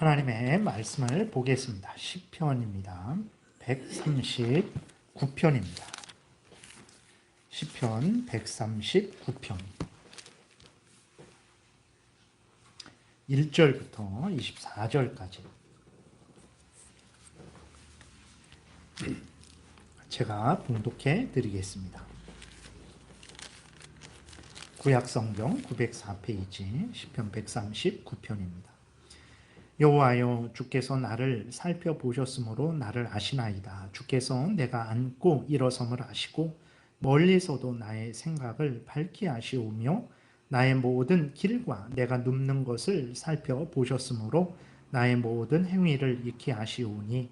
하나님의 말씀을 보겠습니다. 시편입니다. 139편입니다. 시편 139편 1절부터 24절까지 제가 봉독해 드리겠습니다. 구약성경 904페이지 시편 139편입니다. 여호와여, 주께서 나를 살펴보셨으므로 나를 아시나이다. 주께서 내가 앉고 일어섬을 아시고 멀리서도 나의 생각을 밝히 아시오며 나의 모든 길과 내가 눕는 것을 살펴보셨으므로 나의 모든 행위를 익히 아시오니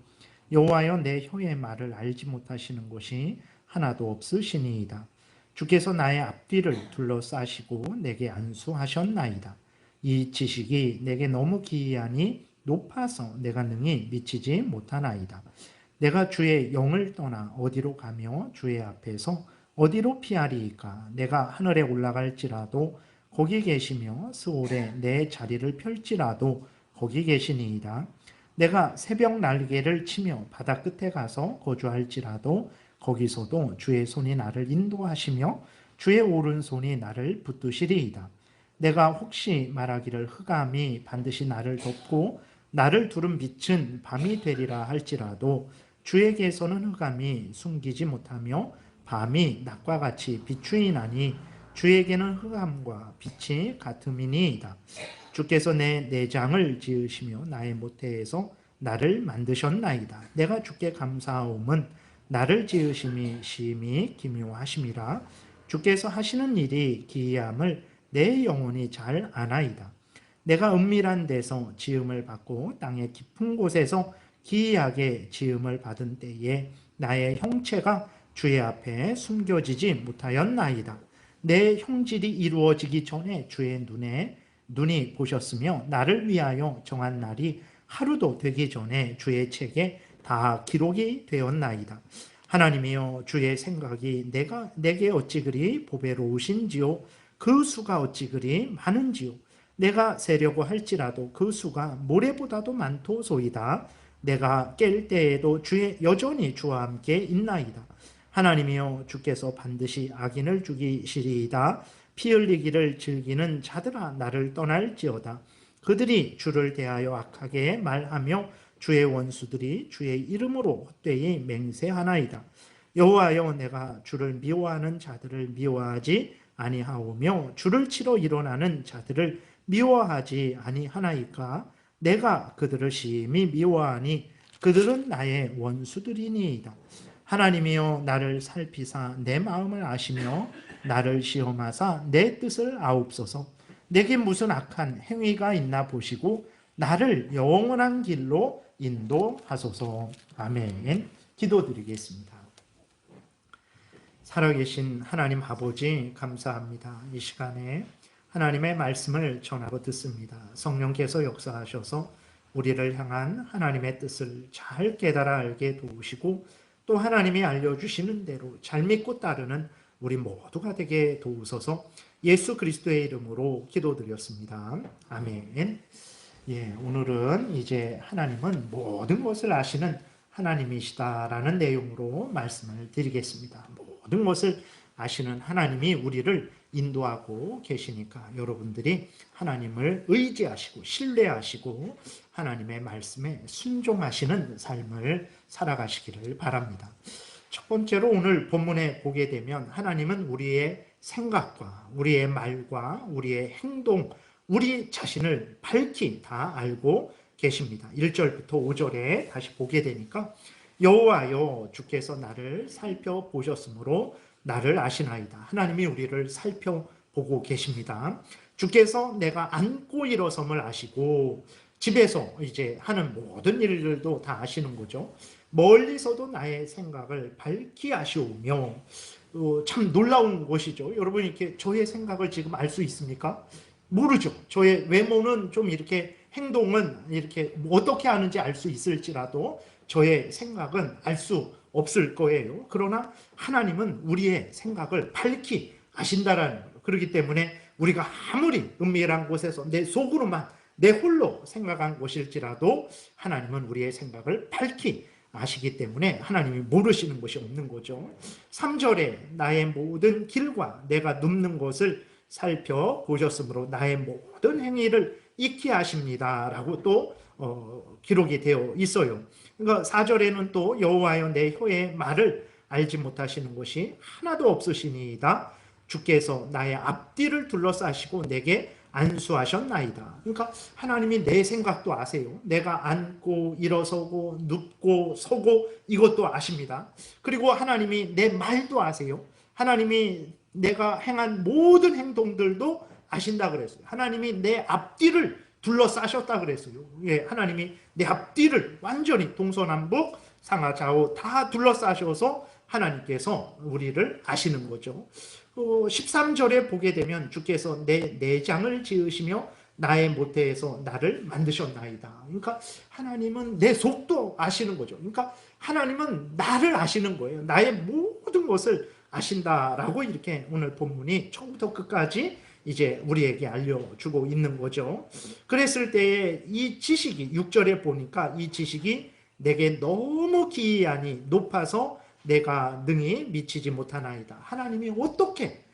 여호와여, 내 혀의 말을 알지 못하시는 것이 하나도 없으시니이다. 주께서 나의 앞뒤를 둘러싸시고 내게 안수하셨나이다. 이 지식이 내게 너무 기이하니 높아서 내가 능히 미치지 못하나이다. 내가 주의 영을 떠나 어디로 가며 주의 앞에서 어디로 피하리이까? 내가 하늘에 올라갈지라도 거기 계시며 스올에 내 자리를 펼지라도 거기 계시니이다. 내가 새벽 날개를 치며 바다 끝에 가서 거주할지라도 거기서도 주의 손이 나를 인도하시며 주의 오른손이 나를 붙드시리이다. 내가 혹시 말하기를 흑암이 반드시 나를 덮고 나를 두른 빛은 밤이 되리라 할지라도 주에게서는 흑암이 숨기지 못하며 밤이 낮과 같이 비추이나니 주에게는 흑암과 빛이 같음이니이다. 주께서 내 내장을 지으시며 나의 모태에서 나를 만드셨나이다. 내가 주께 감사하옴은 나를 지으심이 심히 기묘하심이라. 주께서 하시는 일이 기이함을 내 영혼이 잘 아나이다. 내가 은밀한 데서 지음을 받고 땅의 깊은 곳에서 기이하게 지음을 받은 때에 나의 형체가 주의 앞에 숨겨지지 못하였나이다. 내 형질이 이루어지기 전에 주의 눈이 보셨으며 나를 위하여 정한 날이 하루도 되기 전에 주의 책에 다 기록이 되었나이다. 하나님이여, 주의 생각이 내게 어찌 그리 보배로우신지요. 그 수가 어찌 그리 많은지요. 내가 세려고 할지라도 그 수가 모래보다도 많도소이다. 내가 깰 때에도 여전히 주와 함께 있나이다. 하나님이여, 주께서 반드시 악인을 죽이시리이다. 피 흘리기를 즐기는 자들아, 나를 떠날지어다. 그들이 주를 대하여 악하게 말하며 주의 원수들이 주의 이름으로 헛되이 맹세하나이다. 여호와여, 내가 주를 미워하는 자들을 미워하지 아니하오며 주를 치러 일어나는 자들을 미워하지 아니하나이까? 내가 그들을 심히 미워하니 그들은 나의 원수들이니이다. 하나님이여, 나를 살피사 내 마음을 아시며 나를 시험하사 내 뜻을 아옵소서. 내게 무슨 악한 행위가 있나 보시고 나를 영원한 길로 인도하소서. 아멘. 기도드리겠습니다. 살아계신 하나님 아버지, 감사합니다. 이 시간에 하나님의 말씀을 전하고 듣습니다. 성령께서 역사하셔서 우리를 향한 하나님의 뜻을 잘 깨달아 알게 도우시고 또 하나님이 알려주시는 대로 잘 믿고 따르는 우리 모두가 되게 도우소서. 예수 그리스도의 이름으로 기도드렸습니다. 아멘. 오늘은 이제 하나님은 모든 것을 아시는 하나님이시다라는 내용으로 말씀을 드리겠습니다. 모든 것을 아시는 하나님이 우리를 인도하고 계시니까 여러분들이 하나님을 의지하시고 신뢰하시고 하나님의 말씀에 순종하시는 삶을 살아가시기를 바랍니다. 첫 번째로 오늘 본문에 보게 되면 하나님은 우리의 생각과 우리의 말과 우리의 행동, 우리 자신을 밝히 다 알고 계십니다. 1절부터 5절에 다시 보게 되니까 여호와여, 주께서 나를 살펴보셨으므로 나를 아시나이다. 하나님이 우리를 살펴보고 계십니다. 주께서 내가 앉고 일어섬을 아시고 집에서 이제 하는 모든 일들도 다 아시는 거죠. 멀리서도 나의 생각을 밝히 아시오며 참 놀라운 것이죠. 여러분, 이렇게 저의 생각을 지금 알 수 있습니까? 모르죠. 저의 외모는 좀 이렇게 행동은 이렇게 어떻게 하는지 알 수 있을지라도 저의 생각은 알 수 없을 거예요. 그러나 하나님은 우리의 생각을 밝히 아신다라는 거예요. 그렇기 때문에 우리가 아무리 은밀한 곳에서 내 속으로만 내 홀로 생각한 것일지라도 하나님은 우리의 생각을 밝히 아시기 때문에 하나님이 모르시는 것이 없는 거죠. 3절에 나의 모든 길과 내가 눕는 곳을 살펴보셨으므로 나의 모든 행위를 익히 하십니다 라고 또 기록이 되어 있어요. 그러니까 4절에는 또 여호와여 내 혀의 말을 알지 못하시는 것이 하나도 없으시니이다. 주께서 나의 앞뒤를 둘러싸시고 내게 안수하셨나이다. 그러니까 하나님이 내 생각도 아세요. 내가 앉고 일어서고 눕고 서고 이것도 아십니다. 그리고 하나님이 내 말도 아세요. 하나님이 내가 행한 모든 행동들도 아신다 그랬어요. 하나님이 내 앞뒤를 둘러싸셨다 그랬어요. 예, 하나님이 내 앞뒤를 완전히 동서남북 상하좌우 다 둘러싸셔서 하나님께서 우리를 아시는 거죠. 13절에 보게 되면 주께서 내 내장을 지으시며 나의 모태에서 나를 만드셨나이다. 그러니까 하나님은 내 속도 아시는 거죠. 그러니까 하나님은 나를 아시는 거예요. 나의 모든 것을 아신다라고 이렇게 오늘 본문이 처음부터 끝까지 이제 우리에게 알려주고 있는 거죠. 그랬을 때에 이 지식이 6절에 보니까 이 지식이 내게 너무 기이하니 높아서 내가 능히 미치지 못하나이다. 하나님이 어떻게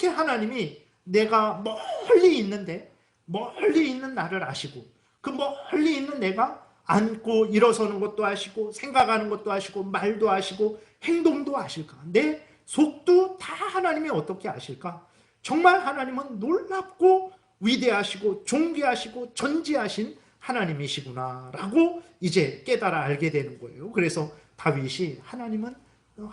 하나님이 내가 멀리 있는데 멀리 있는 나를 아시고 그 멀리 있는 내가 앉고 일어서는 것도 아시고 생각하는 것도 아시고 말도 아시고 행동도 아실까? 내 속도 다 하나님이 어떻게 아실까? 정말 하나님은 놀랍고 위대하시고 존귀하시고 전지하신 하나님이시구나 라고 이제 깨달아 알게 되는 거예요. 그래서 다윗이 하나님은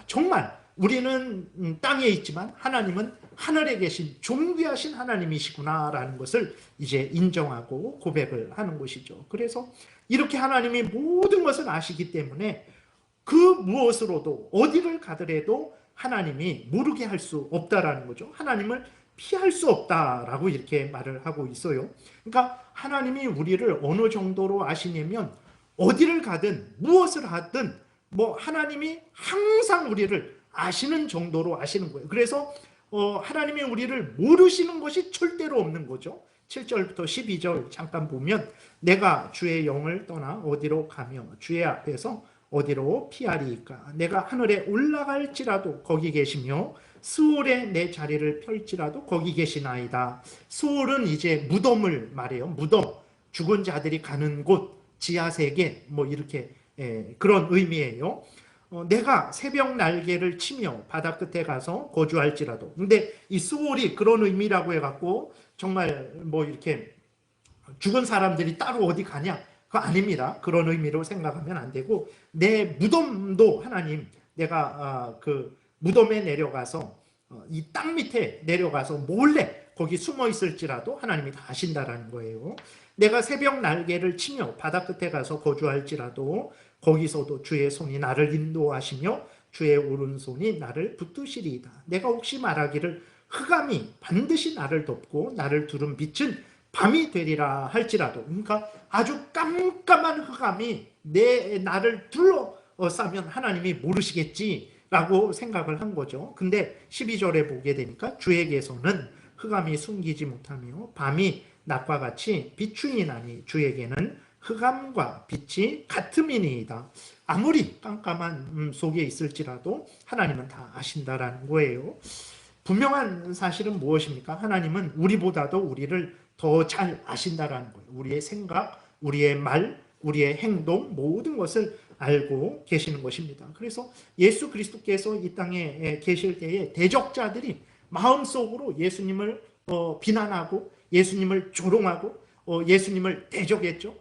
정말 우리는 땅에 있지만 하나님은 하늘에 계신 존귀하신 하나님이시구나 라는 것을 이제 인정하고 고백을 하는 것이죠. 그래서 이렇게 하나님이 모든 것을 아시기 때문에 그 무엇으로도 어디를 가더라도 하나님이 모르게 할 수 없다라는 거죠. 하나님을 피할 수 없다라고 이렇게 말을 하고 있어요. 그러니까 하나님이 우리를 어느 정도로 아시냐면 어디를 가든 무엇을 하든 하나님이 항상 우리를 아시는 정도로 아시는 거예요. 그래서 하나님이 우리를 모르시는 것이 절대로 없는 거죠. 7절부터 12절 잠깐 보면 내가 주의 영을 떠나 어디로 가며 주의 앞에서 어디로 피하리이까. 내가 하늘에 올라갈지라도 거기 계시며 스올에 내 자리를 펼지라도 거기 계시나이다. 스올은 이제 무덤을 말해요. 무덤, 죽은 자들이 가는 곳, 지하세계 이렇게 그런 의미예요. 내가 새벽 날개를 치며 바다 끝에 가서 거주할지라도. 근데 이 스올이 그런 의미라고 해갖고 정말 이렇게 죽은 사람들이 따로 어디 가냐? 그거 아닙니다. 그런 의미로 생각하면 안 되고 내 무덤도 하나님 내가 그 무덤에 내려가서 이 땅 밑에 내려가서 몰래 거기 숨어 있을지라도 하나님이 다 아신다라는 거예요. 내가 새벽 날개를 치며 바다 끝에 가서 거주할지라도 거기서도 주의 손이 나를 인도하시며 주의 오른손이 나를 붙드시리이다. 내가 혹시 말하기를 흑암이 반드시 나를 덮고 나를 두른 빛은 밤이 되리라 할지라도, 그러니까 아주 깜깜한 흑암이 나를 둘러싸면 하나님이 모르시겠지라고 생각을 한 거죠. 근데 12절에 보게 되니까 주에게서는 흑암이 숨기지 못하며 밤이 낮과 같이 비추이 나니 주에게는 흑암과 빛이 같음이니이다. 아무리 깜깜한 속에 있을지라도 하나님은 다 아신다라는 거예요. 분명한 사실은 무엇입니까? 하나님은 우리보다도 우리를 더 잘 아신다라는 거예요. 우리의 생각, 우리의 말, 우리의 행동 모든 것을 알고 계시는 것입니다. 그래서 예수 그리스도께서 이 땅에 계실 때에 대적자들이 마음속으로 예수님을 비난하고 예수님을 조롱하고 예수님을 대적했죠.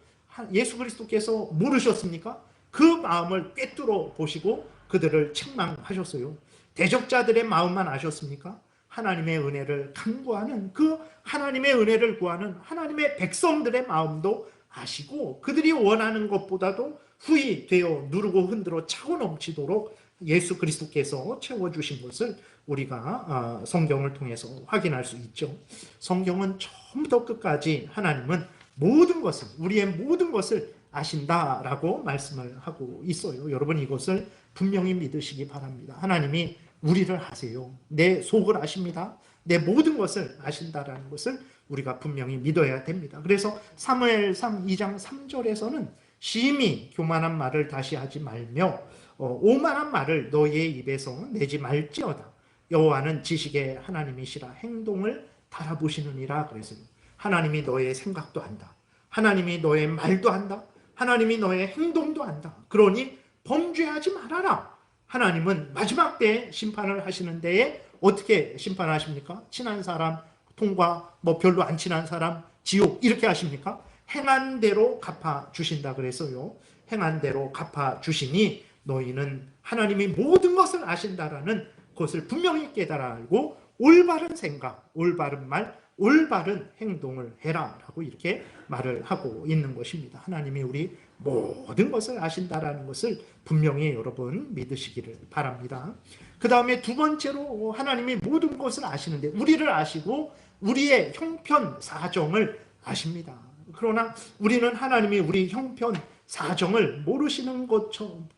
예수 그리스도께서 모르셨습니까? 그 마음을 꿰뚫어 보시고 그들을 책망하셨어요. 대적자들의 마음만 아셨습니까? 하나님의 은혜를 간구하는 그 하나님의 은혜를 구하는 하나님의 백성들의 마음도 아시고 그들이 원하는 것보다도 후히 되어 누르고 흔들어 차고 넘치도록 예수 그리스도께서 채워주신 것을 우리가 성경을 통해서 확인할 수 있죠. 성경은 처음부터 끝까지 하나님은 모든 것을, 우리의 모든 것을 아신다라고 말씀을 하고 있어요. 여러분 이것을 분명히 믿으시기 바랍니다. 하나님이 우리를 아세요. 내 속을 아십니다. 내 모든 것을 아신다라는 것을 우리가 분명히 믿어야 됩니다. 그래서 사무엘상 2장 3절에서는 심히 교만한 말을 다시 하지 말며 오만한 말을 너희의 입에서 내지 말지어다. 여호와는 지식의 하나님이시라 행동을 달아보시느니라. 그래서 하나님이 너의 생각도 한다. 하나님이 너의 말도 한다. 하나님이 너의 행동도 한다. 그러니 범죄하지 말아라. 하나님은 마지막 때에 심판을 하시는 데에 어떻게 심판하십니까? 친한 사람 통과, 별로 안 친한 사람 지옥 이렇게 하십니까? 행한 대로 갚아주신다 그래서요. 행한 대로 갚아주시니 너희는 하나님이 모든 것을 아신다라는 것을 분명히 깨달아 알고 올바른 생각, 올바른 말, 올바른 행동을 해라 라고 이렇게 말을 하고 있는 것입니다. 하나님이 우리 모든 것을 아신다라는 것을 분명히 여러분 믿으시기를 바랍니다. 그 다음에 두 번째로 하나님이 모든 것을 아시는데 우리를 아시고 우리의 형편 사정을 아십니다. 그러나 우리는 하나님이 우리 형편 사정을 모르시는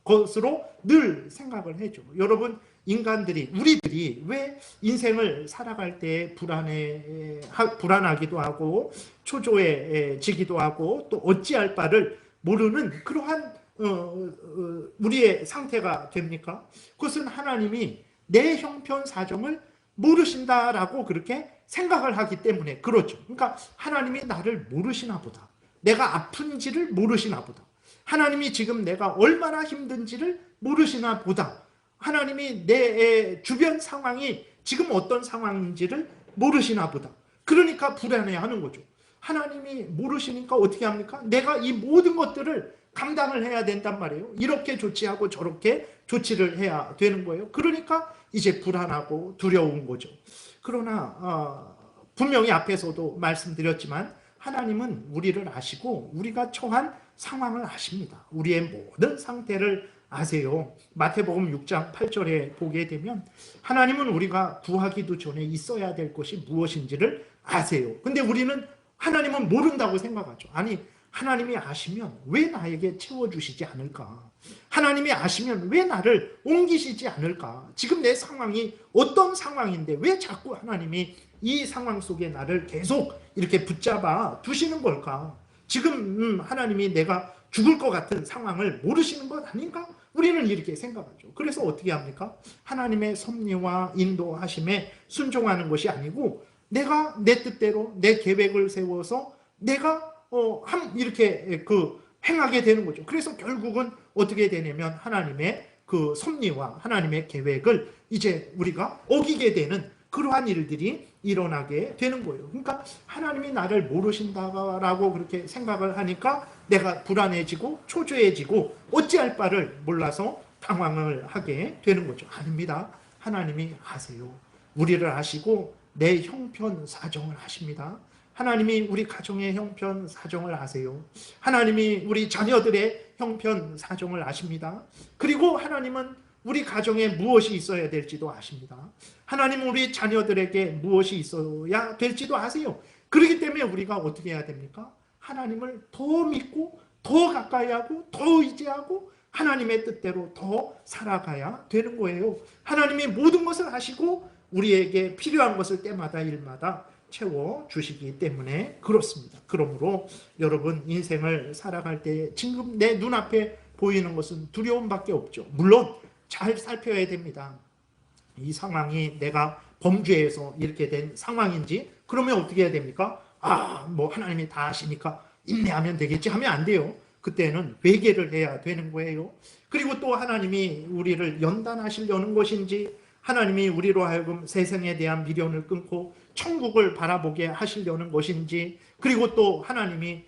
것으로 늘 생각을 해죠. 여러분 인간들이 우리들이 왜 인생을 살아갈 때 불안하기도 하고 초조해지기도 하고 또 어찌할 바를 모르는 그러한 우리의 상태가 됩니까? 그것은 하나님이 내 형편 사정을 모르신다라고 그렇게 생각을 하기 때문에 그렇죠. 그러니까 하나님이 나를 모르시나 보다. 내가 아픈지를 모르시나 보다. 하나님이 지금 내가 얼마나 힘든지를 모르시나 보다. 하나님이 내 주변 상황이 지금 어떤 상황인지를 모르시나 보다. 그러니까 불안해하는 거죠. 하나님이 모르시니까 어떻게 합니까? 내가 이 모든 것들을 감당을 해야 된단 말이에요. 이렇게 조치하고 저렇게 조치를 해야 되는 거예요. 그러니까 이제 불안하고 두려운 거죠. 그러나 분명히 앞에서도 말씀드렸지만 하나님은 우리를 아시고 우리가 처한 상황을 아십니다. 우리의 모든 상태를 아세요. 마태복음 6장 8절에 보게 되면 하나님은 우리가 구하기도 전에 있어야 될 것이 무엇인지를 아세요. 근데 우리는 하나님은 모른다고 생각하죠. 아니 하나님이 아시면 왜 나에게 채워주시지 않을까? 하나님이 아시면 왜 나를 옮기시지 않을까? 지금 내 상황이 어떤 상황인데 왜 자꾸 하나님이 이 상황 속에 나를 계속 이렇게 붙잡아 두시는 걸까? 지금 하나님이 내가 죽을 것 같은 상황을 모르시는 것 아닌가? 우리는 이렇게 생각하죠. 그래서 어떻게 합니까? 하나님의 섭리와 인도하심에 순종하는 것이 아니고 내가 내 뜻대로 내 계획을 세워서 내가 이렇게 행하게 되는 거죠. 그래서 결국은 어떻게 되냐면 하나님의 그 섭리와 하나님의 계획을 이제 우리가 어기게 되는 그러한 일들이 일어나게 되는 거예요. 그러니까 하나님이 나를 모르신다라고 그렇게 생각을 하니까 내가 불안해지고 초조해지고 어찌할 바를 몰라서 당황을 하게 되는 거죠. 아닙니다. 하나님이 아세요. 우리를 아시고 내 형편 사정을 아십니다. 하나님이 우리 가정의 형편 사정을 아세요. 하나님이 우리 자녀들의 형편 사정을 아십니다. 그리고 하나님은 우리 가정에 무엇이 있어야 될지도 아십니다. 하나님은 우리 자녀들에게 무엇이 있어야 될지도 아세요. 그렇기 때문에 우리가 어떻게 해야 됩니까? 하나님을 더 믿고 더 가까이 하고 더 의지하고 하나님의 뜻대로 더 살아가야 되는 거예요. 하나님이 모든 것을 하시고 우리에게 필요한 것을 때마다 일마다 채워주시기 때문에 그렇습니다. 그러므로 여러분 인생을 살아갈 때 지금 내 눈앞에 보이는 것은 두려움밖에 없죠. 물론 잘 살펴야 됩니다. 이 상황이 내가 범죄해서 이렇게 된 상황인지 그러면 어떻게 해야 됩니까? 하나님이 다 아시니까 인내하면 되겠지 하면 안 돼요. 그때는 회개를 해야 되는 거예요. 그리고 또 하나님이 우리를 연단하시려는 것인지 하나님이 우리로 하여금 세상에 대한 미련을 끊고 천국을 바라보게 하시려는 것인지 그리고 또 하나님이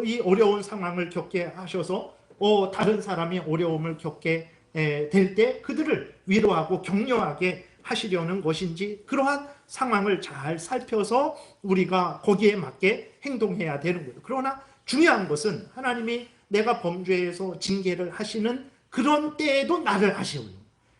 이 어려운 상황을 겪게 하셔서 다른 사람이 어려움을 겪게 될 때 그들을 위로하고 격려하게 하시려는 것인지 그러한 상황을 잘 살펴서 우리가 거기에 맞게 행동해야 되는 거예요. 그러나 중요한 것은 하나님이 내가 범죄해서 징계를 하시는 그런 때에도 나를 아시오요.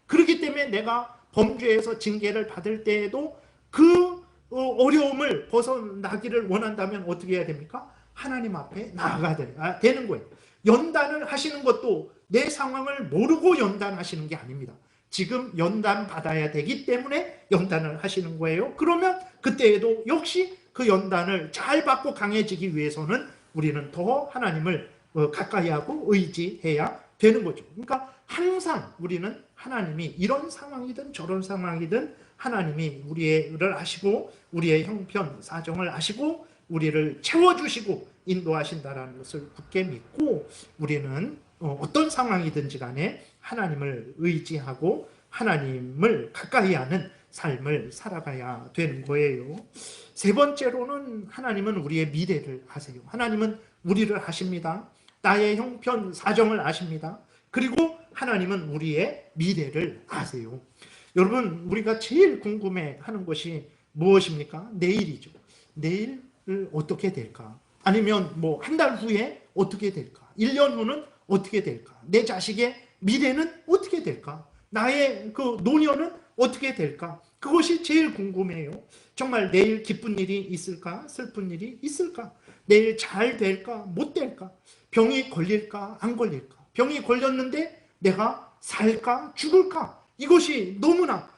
그렇기 때문에 내가 범죄해서 징계를 받을 때에도 그 어려움을 벗어나기를 원한다면 어떻게 해야 됩니까? 하나님 앞에 나아가야 되는 거예요. 연단을 하시는 것도 내 상황을 모르고 연단하시는 게 아닙니다. 지금 연단 받아야 되기 때문에 연단을 하시는 거예요. 그러면 그때에도 역시 그 연단을 잘 받고 강해지기 위해서는 우리는 더 하나님을 가까이 하고 의지해야 되는 거죠. 그러니까 항상 우리는 하나님이 이런 상황이든 저런 상황이든 하나님이 우리를 아시고 우리의 형편 사정을 아시고 우리를 채워주시고 인도하신다라는 것을 굳게 믿고 우리는 어떤 상황이든지 간에 하나님을 의지하고 하나님을 가까이 하는 삶을 살아가야 되는 거예요. 세 번째로는 하나님은 우리의 미래를 아세요. 하나님은 우리를 아십니다. 나의 형편 사정을 아십니다. 그리고 하나님은 우리의 미래를 아세요. 여러분, 우리가 제일 궁금해하는 것이 무엇입니까? 내일이죠. 내일 어떻게 될까? 아니면 뭐 한 달 후에 어떻게 될까? 1년 후는 어떻게 될까? 내 자식의 미래는 어떻게 될까? 나의 그 노년은 어떻게 될까? 그것이 제일 궁금해요. 정말 내일 기쁜 일이 있을까? 슬픈 일이 있을까? 내일 잘 될까? 못 될까? 병이 걸릴까? 안 걸릴까? 병이 걸렸는데 내가 살까? 죽을까? 이것이 너무나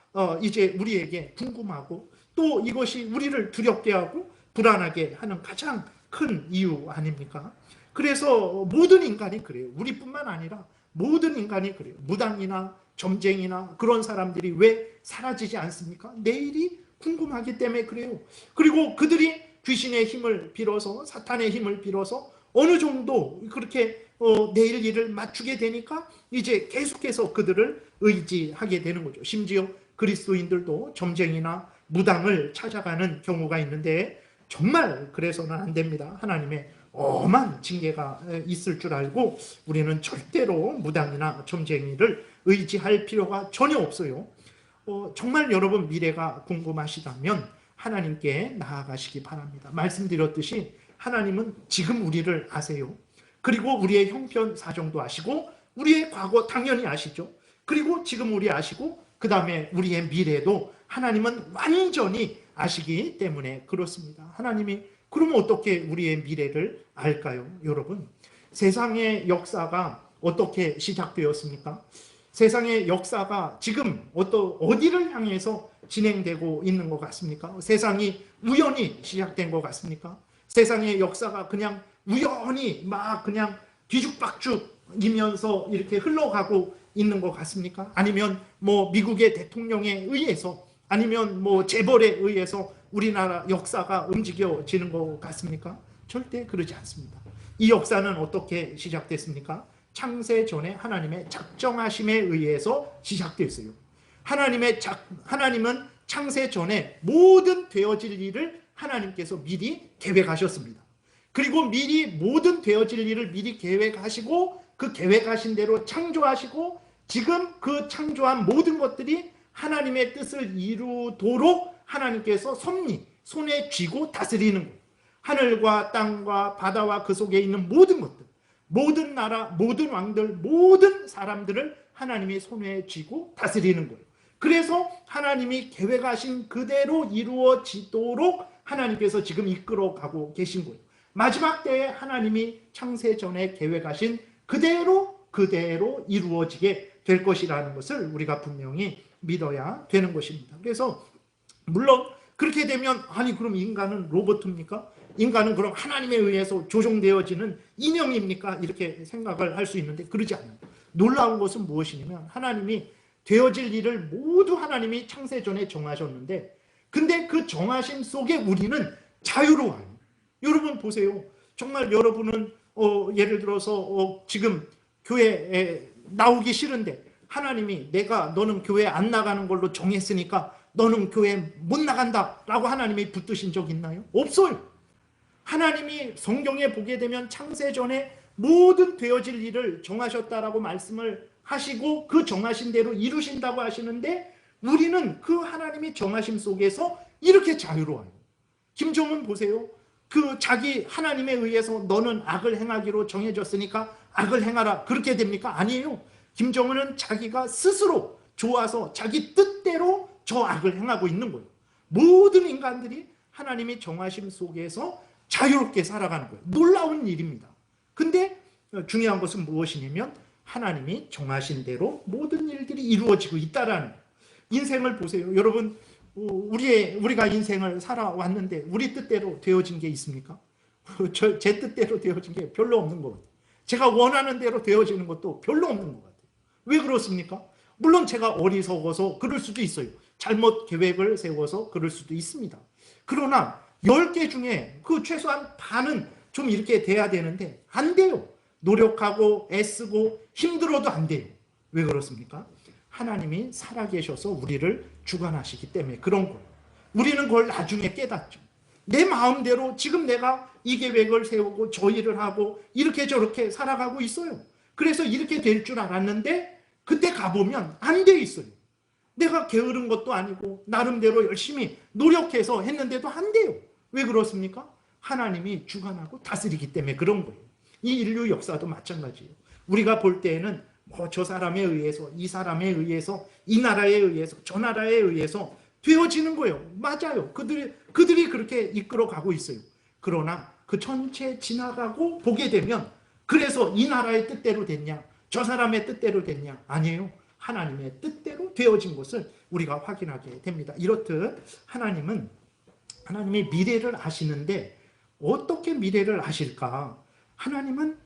이제 우리에게 궁금하고 또 이것이 우리를 두렵게 하고 불안하게 하는 가장 큰 이유 아닙니까? 그래서 모든 인간이 그래요. 우리뿐만 아니라 모든 인간이 그래요. 무당이나 점쟁이나 그런 사람들이 왜 사라지지 않습니까? 내일이 궁금하기 때문에 그래요. 그리고 그들이 귀신의 힘을 빌어서 사탄의 힘을 빌어서 어느 정도 그렇게 내일 일을 맞추게 되니까 이제 계속해서 그들을 의지하게 되는 거죠. 심지어 그리스도인들도 점쟁이나 무당을 찾아가는 경우가 있는데 정말 그래서는 안 됩니다. 하나님의 엄한 징계가 있을 줄 알고 우리는 절대로 무당이나 점쟁이를 의지할 필요가 전혀 없어요. 정말 여러분 미래가 궁금하시다면 하나님께 나아가시기 바랍니다. 말씀드렸듯이 하나님은 지금 우리를 아세요. 그리고 우리의 형편 사정도 아시고 우리의 과거 당연히 아시죠. 그리고 지금 우리 아시고 그 다음에 우리의 미래도 하나님은 완전히 아시기 때문에 그렇습니다. 하나님이 그러면 어떻게 우리의 미래를 알까요? 여러분, 세상의 역사가 어떻게 시작되었습니까? 세상의 역사가 지금 어디를 향해서 진행되고 있는 것 같습니까? 세상이 우연히 시작된 것 같습니까? 세상의 역사가 그냥 우연히 막 그냥 뒤죽박죽이면서 이렇게 흘러가고 있는 것 같습니까? 아니면 뭐 미국의 대통령에 의해서 아니면 뭐 재벌에 의해서 우리나라 역사가 움직여지는 것 같습니까? 절대 그러지 않습니다. 이 역사는 어떻게 시작됐습니까? 창세 전에 하나님의 작정하심에 의해서 시작됐어요. 하나님은 창세 전에 모든 되어질 일을 하나님께서 미리 계획하셨습니다. 그리고 미리 모든 되어질 일을 미리 계획하시고 그 계획하신 대로 창조하시고 지금 그 창조한 모든 것들이 하나님의 뜻을 이루도록 하나님께서 섭리, 손에 쥐고 다스리는 거예요. 하늘과 땅과 바다와 그 속에 있는 모든 것들, 모든 나라, 모든 왕들, 모든 사람들을 하나님이 손에 쥐고 다스리는 거예요. 그래서 하나님이 계획하신 그대로 이루어지도록 하나님께서 지금 이끌어가고 계신 거예요. 마지막 때에 하나님이 창세 전에 계획하신 그대로 이루어지게 될 것이라는 것을 우리가 분명히 믿어야 되는 것입니다. 그래서 물론 그렇게 되면 아니 그럼 인간은 로봇입니까? 인간은 그럼 하나님에 의해서 조종되어지는 인형입니까? 이렇게 생각을 할 수 있는데 그러지 않아요. 놀라운 것은 무엇이냐면 하나님이 되어질 일을 모두 하나님이 창세 전에 정하셨는데 근데 그 정하심 속에 우리는 자유로워요. 여러분 보세요. 정말 여러분은 예를 들어서 지금 교회에 나오기 싫은데 하나님이 너는 교회 안 나가는 걸로 정했으니까 너는 교회 못 나간다 라고 하나님이 붙드신 적 있나요? 없어요. 하나님이 성경에 보게 되면 창세 전에 모든 되어질 일을 정하셨다라고 말씀을 하시고 그 정하신 대로 이루신다고 하시는데 우리는 그 하나님이 정하심 속에서 이렇게 자유로워요. 김정은 보세요. 그 자기 하나님에 의해서 너는 악을 행하기로 정해졌으니까 악을 행하라 그렇게 됩니까? 아니에요. 김정은은 자기가 스스로 좋아서 자기 뜻대로 저 악을 행하고 있는 거예요. 모든 인간들이 하나님이 정하심 속에서 자유롭게 살아가는 거예요. 놀라운 일입니다. 근데 중요한 것은 무엇이냐면 하나님이 정하신 대로 모든 일들이 이루어지고 있다라는 거예요. 인생을 보세요. 여러분 우리가 인생을 살아왔는데 우리 뜻대로 되어진 게 있습니까? 제 뜻대로 되어진 게 별로 없는 것 같아요. 제가 원하는 대로 되어지는 것도 별로 없는 것 같아요. 왜 그렇습니까? 물론 제가 어리석어서 그럴 수도 있어요. 잘못 계획을 세워서 그럴 수도 있습니다. 그러나 10개 중에 그 최소한 반은 좀 이렇게 돼야 되는데 안 돼요. 노력하고 애쓰고 힘들어도 안 돼요. 왜 그렇습니까? 하나님이 살아계셔서 우리를 주관하시기 때문에 그런 거예요. 우리는 그걸 나중에 깨닫죠. 내 마음대로 지금 내가 이 계획을 세우고 저 일을 하고 이렇게 저렇게 살아가고 있어요. 그래서 이렇게 될 줄 알았는데 그때 가보면 안 돼 있어요. 내가 게으른 것도 아니고 나름대로 열심히 노력해서 했는데도 안 돼요. 왜 그렇습니까? 하나님이 주관하고 다스리기 때문에 그런 거예요. 이 인류 역사도 마찬가지예요. 우리가 볼 때에는 저 사람에 의해서, 이 사람에 의해서, 이 나라에 의해서, 저 나라에 의해서 되어지는 거예요. 맞아요. 그들이 그렇게 이끌어가고 있어요. 그러나 그 전체 지나가고 보게 되면 그래서 이 나라의 뜻대로 됐냐, 저 사람의 뜻대로 됐냐? 아니에요. 하나님의 뜻대로 되어진 것을 우리가 확인하게 됩니다. 이렇듯 하나님이 미래를 아시는데 어떻게 미래를 아실까? 하나님은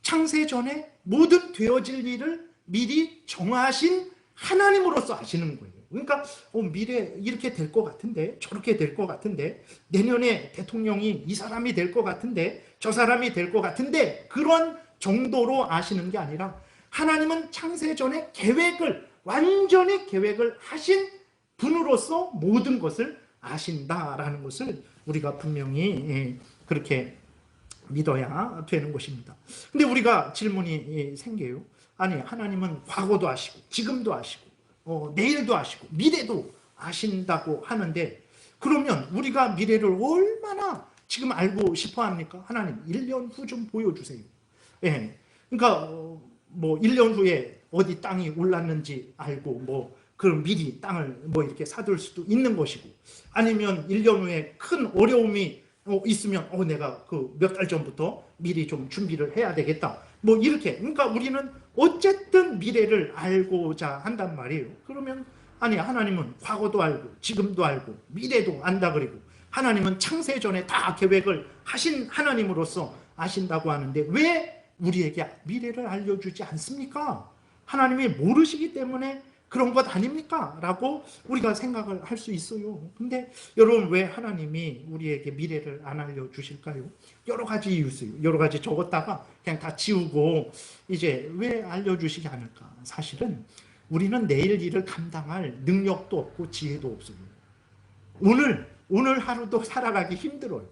창세 전에 모든 되어질 일을 미리 정하신 하나님으로서 아시는 거예요. 그러니까 미래 이렇게 될 것 같은데, 저렇게 될 것 같은데, 내년에 대통령이 이 사람이 될 것 같은데, 저 사람이 될 것 같은데, 그런 정도로 아시는 게 아니라 하나님은 창세 전에 완전히 계획을 하신 분으로서 모든 것을 아신다라는 것을 우리가 분명히 그렇게 믿어야 되는 것입니다. 근데 우리가 질문이 생겨요. 아니, 하나님은 과거도 아시고 지금도 아시고 내일도 아시고 미래도 아신다고 하는데, 그러면 우리가 미래를 얼마나 지금 알고 싶어 합니까? 하나님 1년 후 좀 보여주세요. 예. 그러니까 뭐 1년 후에 어디 땅이 올랐는지 알고 그럼 미리 땅을 이렇게 사둘 수도 있는 것이고, 아니면 1년 후에 큰 어려움이 있으면 내가 그 몇 달 전부터 미리 좀 준비를 해야 되겠다. 이렇게. 그러니까 우리는 어쨌든 미래를 알고자 한단 말이에요. 그러면 아니, 하나님은 과거도 알고 지금도 알고 미래도 안다 그리고 하나님은 창세 전에 다 계획을 하신 하나님으로서 아신다고 하는데 왜 우리에게 미래를 알려주지 않습니까? 하나님이 모르시기 때문에 그런 것 아닙니까? 라고 우리가 생각을 할 수 있어요. 근데 여러분, 왜 하나님이 우리에게 미래를 안 알려주실까요? 여러 가지 이유 있어요. 여러 가지 적었다가 그냥 다 지우고 이제 왜 알려주시지 않을까? 사실은 우리는 내일 일을 감당할 능력도 없고 지혜도 없어요. 오늘 하루도 살아가기 힘들어요.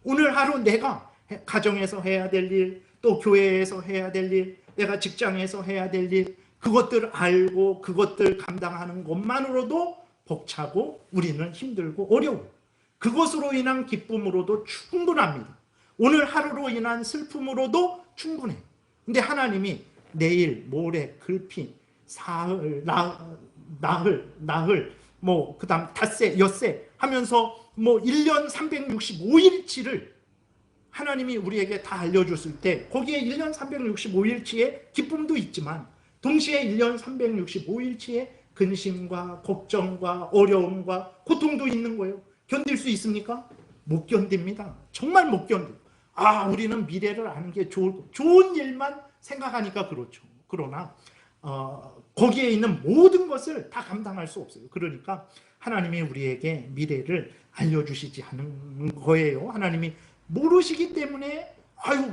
오늘 하루 내가 가정에서 해야 될 일, 또 교회에서 해야 될 일, 내가 직장에서 해야 될 일, 그것들 알고 그것들 감당하는 것만으로도 벅차고 우리는 힘들고 어려워. 그것으로 인한 기쁨으로도 충분합니다. 오늘 하루로 인한 슬픔으로도 충분해. 근데 하나님이 내일, 모레, 글피, 사흘, 나흘, 그 다음 닷새, 엿새 하면서 1년 365일치를 하나님이 우리에게 다 알려줬을 때 거기에 1년 365일치의 기쁨도 있지만 동시에 1년 365일치의 근심과 걱정과 어려움과 고통도 있는 거예요. 견딜 수 있습니까? 못 견딥니다. 정말 못 견뎌요. 우리는 미래를 아는 게 좋은 일만 생각하니까 그렇죠. 그러나 거기에 있는 모든 것을 다 감당할 수 없어요. 그러니까 하나님이 우리에게 미래를 알려주시지 않은 거예요. 하나님이 모르시기 때문에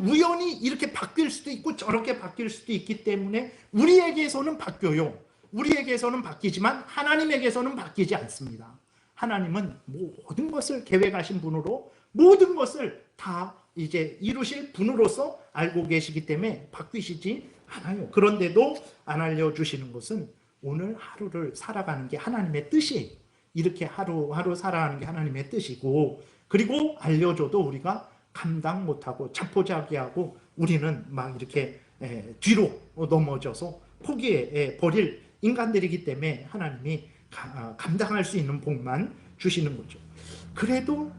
우연히 이렇게 바뀔 수도 있고 저렇게 바뀔 수도 있기 때문에 우리에게서는 바뀌어요. 우리에게서는 바뀌지만 하나님에게서는 바뀌지 않습니다. 하나님은 모든 것을 계획하신 분으로 모든 것을 다 이제 이루실 분으로서 알고 계시기 때문에 바뀌시지 않아요. 그런데도 안 알려주시는 것은 오늘 하루를 살아가는 게 하나님의 뜻이에요. 이렇게 하루하루 살아가는 게 하나님의 뜻이고, 그리고 알려줘도 우리가 감당 못하고 자포자기하고 우리는 막 이렇게 뒤로 넘어져서 포기해 버릴 인간들이기 때문에 하나님이 감당할 수 있는 복만 주시는 거죠. 그래도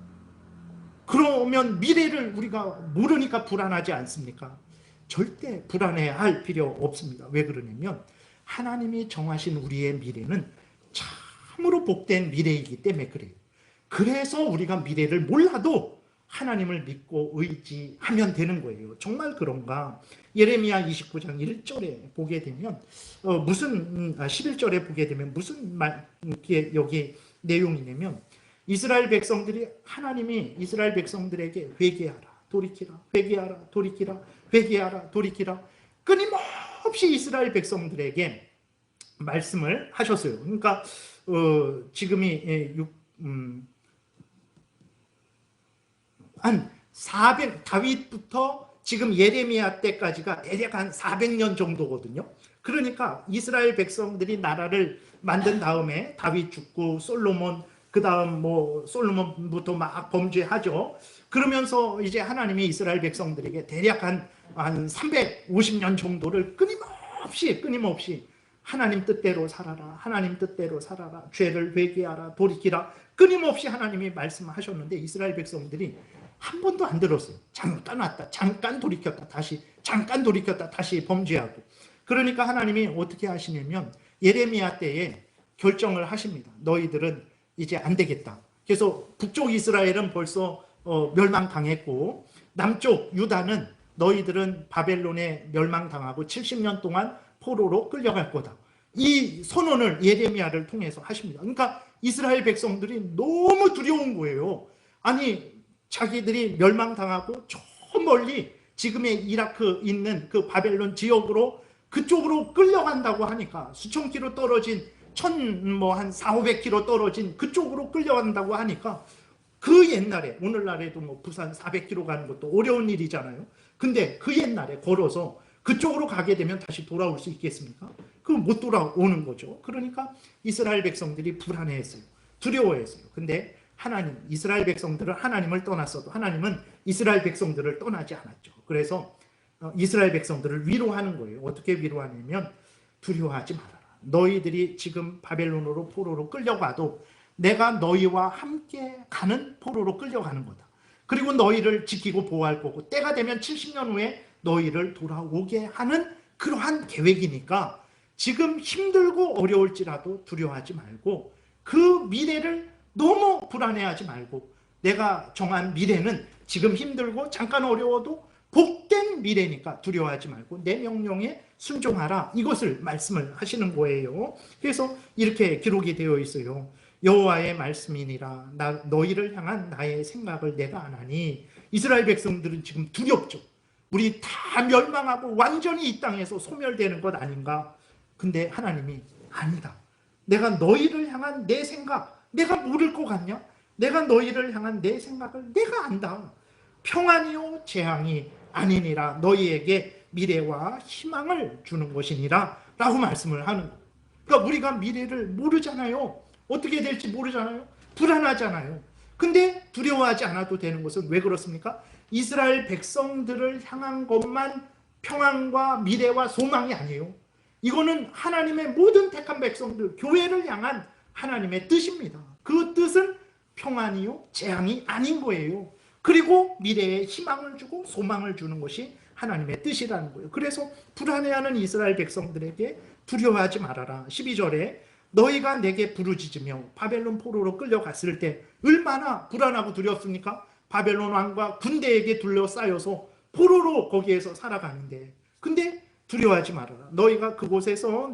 그러면 미래를 우리가 모르니까 불안하지 않습니까? 절대 불안해할 필요 없습니다. 왜 그러냐면 하나님이 정하신 우리의 미래는 참 참으로 복된 미래이기 때문에 그래요. 그래서 우리가 미래를 몰라도 하나님을 믿고 의지하면 되는 거예요. 정말 그런가? 예레미야 29장 1절에 보게 되면 11절에 보게 되면 무슨 여기 내용이냐면 이스라엘 백성들이 하나님이 이스라엘 백성들에게 회개하라 돌이키라 회개하라 돌이키라 회개하라 돌이키라 끊임없이 이스라엘 백성들에게 말씀을 하셨어요. 그러니까 지금이 한 400 다윗부터 지금 예레미야 때까지가 대략 한 400년 정도거든요. 그러니까 이스라엘 백성들이 나라를 만든 다음에 다윗 죽고 솔로몬 그 다음 솔로몬부터 막 범죄하죠. 그러면서 이제 하나님이 이스라엘 백성들에게 대략 한 350년 정도를 끊임없이 하나님 뜻대로 살아라 하나님 뜻대로 살아라 죄를 회개하라 돌이키라 끊임없이 하나님이 말씀하셨는데 이스라엘 백성들이 한 번도 안 들었어요. 잠깐 왔다 잠깐 돌이켰다 다시 범죄하고. 그러니까 하나님이 어떻게 하시냐면 예레미야 때에 결정을 하십니다. 너희들은 이제 안 되겠다. 그래서 북쪽 이스라엘은 벌써 멸망당했고 남쪽 유다는 너희들은 바벨론에 멸망당하고 70년 동안 포로로 끌려갈 거다. 이 선언을 예레미야를 통해서 하십니다. 그러니까 이스라엘 백성들이 너무 두려운 거예요. 아니 자기들이 멸망당하고 저 멀리 지금의 이라크 있는 그 바벨론 지역으로 그쪽으로 끌려간다고 하니까 수천 킬로 떨어진 한 400~500km 떨어진 그쪽으로 끌려간다고 하니까 그 옛날에 오늘날에도 부산 400km 가는 것도 어려운 일이잖아요. 근데 그 옛날에 걸어서 그쪽으로 가게 되면 다시 돌아올 수 있겠습니까? 그럼 못 돌아오는 거죠. 그러니까 이스라엘 백성들이 불안해했어요. 두려워했어요. 근데 하나님, 이스라엘 백성들은 하나님을 떠났어도 하나님은 이스라엘 백성들을 떠나지 않았죠. 그래서 이스라엘 백성들을 위로하는 거예요. 어떻게 위로하냐면 두려워하지 말아라. 너희들이 지금 바벨론으로 포로로 끌려가도 내가 너희와 함께 가는 포로로 끌려가는 거다. 그리고 너희를 지키고 보호할 거고 때가 되면 70년 후에 너희를 돌아오게 하는 그러한 계획이니까 지금 힘들고 어려울지라도 두려워하지 말고 그 미래를 너무 불안해하지 말고 내가 정한 미래는 지금 힘들고 잠깐 어려워도 복된 미래니까 두려워하지 말고 내 명령에 순종하라. 이것을 말씀을 하시는 거예요. 그래서 이렇게 기록이 되어 있어요. 여호와의 말씀이니라 너희를 향한 나의 생각을 내가 아나니. 이스라엘 백성들은 지금 두렵죠. 우리 다 멸망하고 완전히 이 땅에서 소멸되는 것 아닌가. 근데 하나님이 아니다. 내가 너희를 향한 내 생각 내가 모를 것 같냐? 내가 너희를 향한 내 생각을 내가 안다. 평안이요 재앙이 아니니라. 너희에게 미래와 희망을 주는 것이니라 라고 말씀을 하는 거예요. 그러니까 우리가 미래를 모르잖아요. 어떻게 될지 모르잖아요. 불안하잖아요. 근데 두려워하지 않아도 되는 것은 왜 그렇습니까? 이스라엘 백성들을 향한 것만 평안과 미래와 소망이 아니에요. 이거는 하나님의 모든 택한 백성들, 교회를 향한 하나님의 뜻입니다. 그 뜻은 평안이요 재앙이 아닌 거예요. 그리고 미래에 희망을 주고 소망을 주는 것이 하나님의 뜻이라는 거예요. 그래서 불안해하는 이스라엘 백성들에게 두려워하지 말아라. 12절에 너희가 내게 부르짖으며 바벨론 포로로 끌려갔을 때 얼마나 불안하고 두렵습니까? 바벨론 왕과 군대에게 둘러싸여서 포로로 거기에서 살아가는데 근데 두려워하지 말아라. 너희가 그곳에서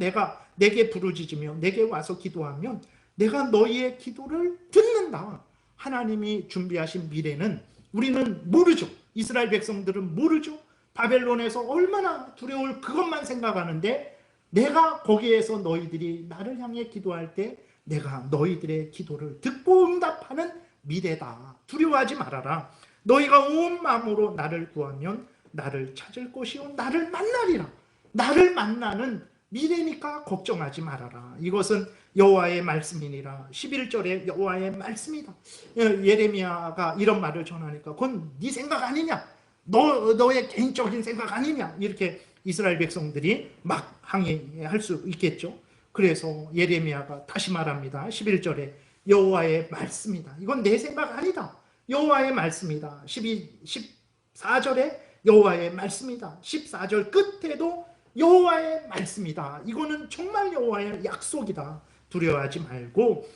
내게 부르짖으며 내게 와서 기도하면 내가 너희의 기도를 듣는다. 하나님이 준비하신 미래는 우리는 모르죠. 이스라엘 백성들은 모르죠. 바벨론에서 얼마나 두려울 그것만 생각하는데 내가 거기에서 너희들이 나를 향해 기도할 때 내가 너희들의 기도를 듣고 응답하는 미래다. 두려워하지 말아라. 너희가 온 마음으로 나를 구하면 나를 찾을 것이요 나를 만나리라. 나를 만나는 미래니까 걱정하지 말아라. 이것은 여호와의 말씀이니라. 11절에 여호와의 말씀이다. 예레미야가 이런 말을 전하니까 그건 네 생각 아니냐? 너의 개인적인 생각 아니냐? 이렇게 이스라엘 백성들이 막 항의할 수 있겠죠. 그래서 예레미야가 다시 말합니다. 11절에 여호와의 말씀이다. 이건 내 생각 아니다. 여호와의 말씀이다. 14절에 여호와의 말씀이다. 14절 끝에도 여호와의 말씀이다. 이거는 정말 여호와의 약속이다. 두려워하지 말고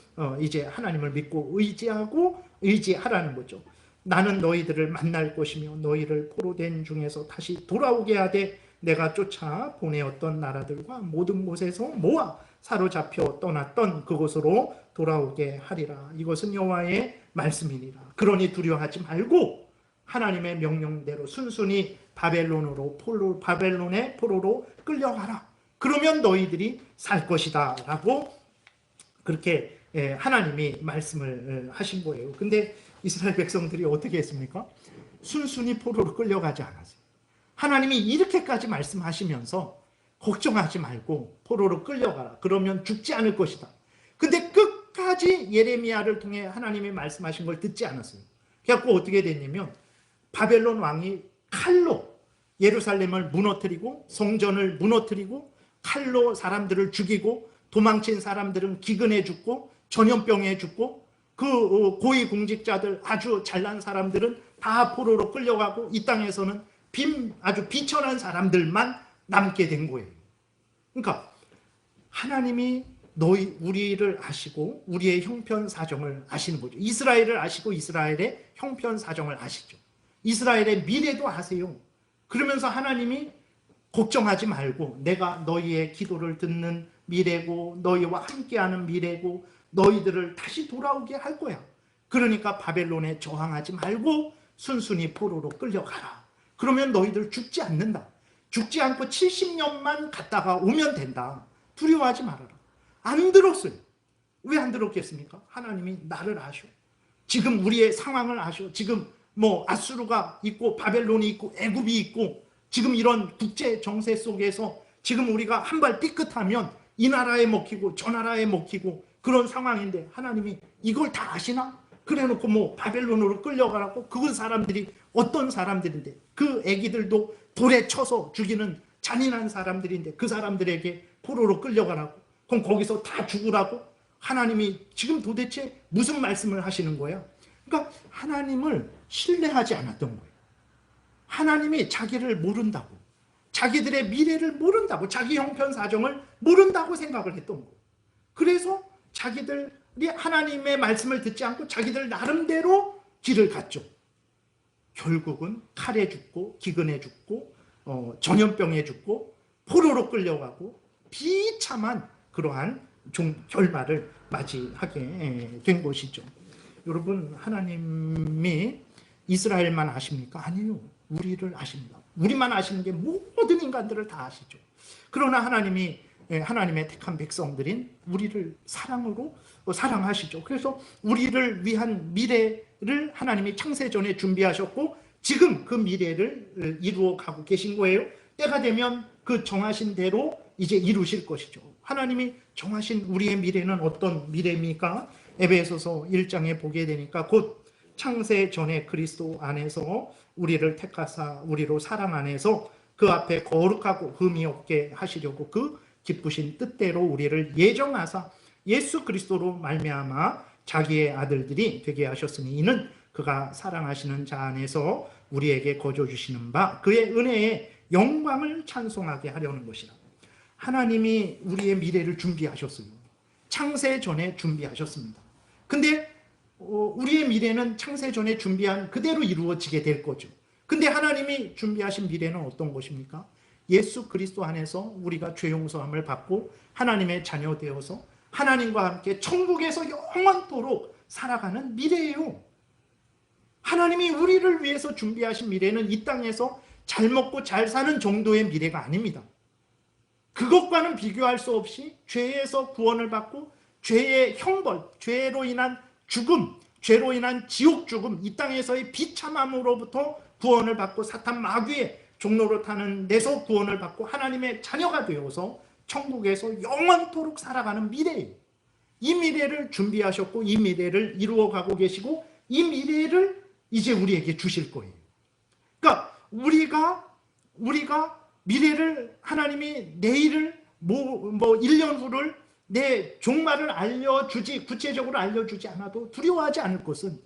이제 하나님을 믿고 의지하라는 거죠. 나는 너희들을 만날 것이며 너희를 포로된 중에서 다시 돌아오게 하되 내가 쫓아 보내었던 나라들과 모든 곳에서 모아 사로잡혀 떠났던 그곳으로 돌아오게 하리라. 이것은 여호와의 말씀이니라. 그러니 두려워하지 말고 하나님의 명령대로 순순히 바벨론의 포로로 끌려가라. 그러면 너희들이 살 것이다 라고 그렇게 하나님이 말씀을 하신 거예요. 근데 이스라엘 백성들이 어떻게 했습니까? 순순히 포로로 끌려가지 않았어요. 하나님이 이렇게까지 말씀하시면서 걱정하지 말고 포로로 끌려가라. 그러면 죽지 않을 것이다. 근데 끝까지 예레미야를 통해 하나님이 말씀하신 걸 듣지 않았어요. 그래서 어떻게 됐냐면 바벨론 왕이 칼로 예루살렘을 무너뜨리고 성전을 무너뜨리고 칼로 사람들을 죽이고 도망친 사람들은 기근에 죽고 전염병에 죽고 그 고위공직자들 아주 잘난 사람들은 다 포로로 끌려가고 이 땅에서는 아주 비천한 사람들만 남게 된 거예요. 그러니까 하나님이 우리를 아시고 우리의 형편사정을 아시는 거죠. 이스라엘을 아시고 이스라엘의 형편사정을 아시죠. 이스라엘의 미래도 아세요. 그러면서 하나님이 걱정하지 말고 내가 너희의 기도를 듣는 미래고 너희와 함께하는 미래고 너희들을 다시 돌아오게 할 거야. 그러니까 바벨론에 저항하지 말고 순순히 포로로 끌려가라. 그러면 너희들 죽지 않는다. 죽지 않고 70년만 갔다가 오면 된다. 두려워하지 말아라. 안 들었어요. 왜 안 들었겠습니까? 하나님이 나를 아셔. 지금 우리의 상황을 아셔. 지금 아수르가 있고 바벨론이 있고 애굽이 있고 지금 이런 국제 정세 속에서 지금 우리가 한 발 삐끗하면 이 나라에 먹히고 저 나라에 먹히고 그런 상황인데 하나님이 이걸 다 아시나? 그래놓고 바벨론으로 끌려가라고. 그 사람들이 어떤 사람들인데 그 애기들도 돌에 쳐서 죽이는 잔인한 사람들인데 그 사람들에게 포로로 끌려가라고. 그럼 거기서 다 죽으라고? 하나님이 지금 도대체 무슨 말씀을 하시는 거야? 그러니까 하나님을 신뢰하지 않았던 거예요. 하나님이 자기를 모른다고, 자기들의 미래를 모른다고, 자기 형편사정을 모른다고 생각을 했던 거예요. 그래서 자기들이 하나님의 말씀을 듣지 않고 자기들 나름대로 길을 갔죠. 결국은 칼에 죽고 기근에 죽고 전염병에 죽고 포로로 끌려가고 비참한 그러한 결말을 맞이하게 된 것이죠. 여러분, 하나님이 이스라엘만 아십니까? 아니요. 우리를 아십니다. 우리만 아시는 게 모든 인간들을 다 아시죠. 그러나 하나님의 택한 백성들인 우리를 사랑하시죠. 그래서 우리를 위한 미래를 하나님이 창세전에 준비하셨고 지금 그 미래를 이루어 가고 계신 거예요. 때가 되면 그 정하신 대로 이제 이루실 것이죠. 하나님이 정하신 우리의 미래는 어떤 미래입니까? 에베소서 1장에 보게 되니까 곧 창세전에 그리스도 안에서 우리를 택하사 우리로 사랑 안에서 그 앞에 거룩하고 흠이 없게 하시려고 그 기쁘신 뜻대로 우리를 예정하사 예수 그리스도로 말미암아 자기의 아들들이 되게 하셨으니 이는 그가 사랑하시는 자 안에서 우리에게 거저 주시는 바 그의 은혜의 영광을 찬송하게 하려는 것이라. 하나님이 우리의 미래를 준비하셨어요. 창세전에 준비하셨습니다. 근데 우리의 미래는 창세전에 준비한 그대로 이루어지게 될 거죠. 근데 하나님이 준비하신 미래는 어떤 것입니까? 예수 그리스도 안에서 우리가 죄 용서함을 받고 하나님의 자녀 되어서 하나님과 함께 천국에서 영원토록 살아가는 미래예요. 하나님이 우리를 위해서 준비하신 미래는 이 땅에서 잘 먹고 잘 사는 정도의 미래가 아닙니다. 그것과는 비교할 수 없이 죄에서 구원을 받고 죄의 형벌, 죄로 인한 죽음, 죄로 인한 지옥 죽음, 이 땅에서의 비참함으로부터 구원을 받고 사탄 마귀의 종로로 타는 데서 구원을 받고 하나님의 자녀가 되어서 천국에서 영원토록 살아가는 미래예요. 이 미래를 준비하셨고 이 미래를 이루어가고 계시고 이 미래를 이제 우리에게 주실 거예요. 그러니까 우리가 미래를 하나님이 내일을 1년 후를 내 종말을 알려주지 구체적으로 알려주지 않아도 두려워하지 않을 것은